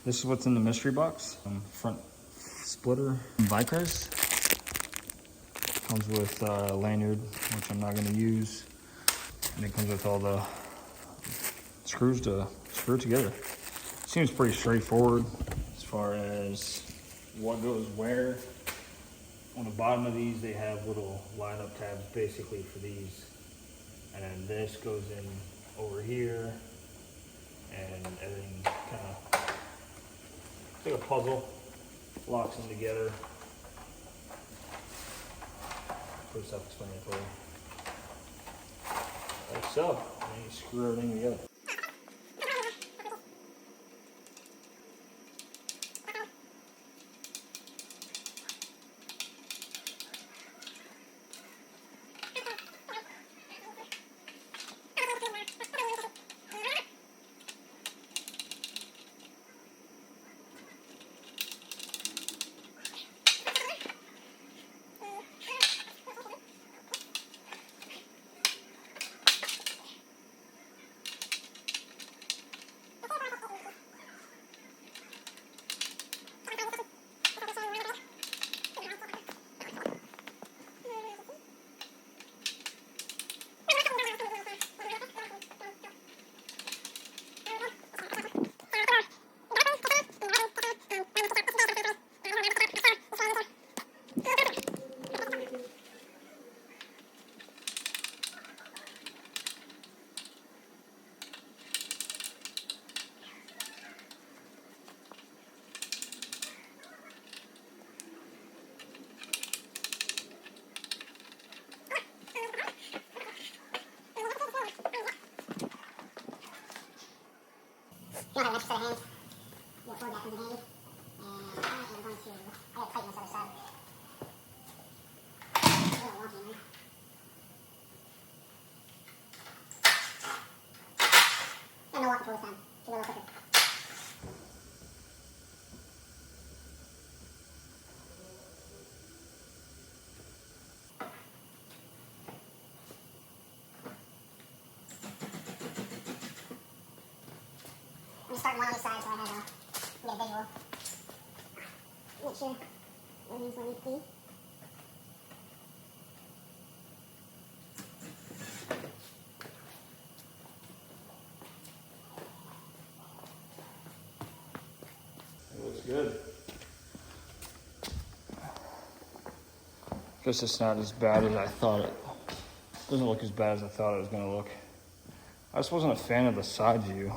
This is what's in the mystery box. Front splitter, Vicrez. Comes with a lanyard, which I'm not gonna use. And it comes with all the screws to screw it together. Seems pretty straightforward as far as what goes where. On the bottom of these, they have little line-up tabs basically for these. And then this goes in over here, and everything kind of, it's like a puzzle, locks them together. Pretty self-explanatory. Like so, and then you screw everything together. You don't have an extra set of hands. You have 4 gap ones in handy. And I am going to, I gotta tighten this other side. It's a little wonky, man. And no walk control this time. Keep it a little quicker. I'm just starting one on each side so I have get a visual. Make sure everything's where it needs to be. It looks good. Guess it's not as bad as I thought it. Doesn't look as bad as I thought it was gonna look. I just wasn't a fan of the side view.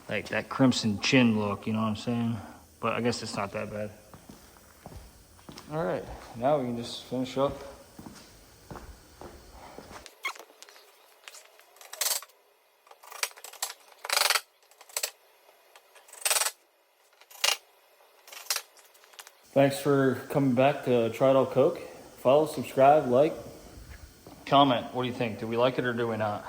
Like that crimson chin look, you know what I'm saying? But I guess it's not that bad. All right, now we can just finish up. Thanks for coming back to Try It All Coke. Follow, subscribe, like, comment. What do you think? Do we like it or do we not?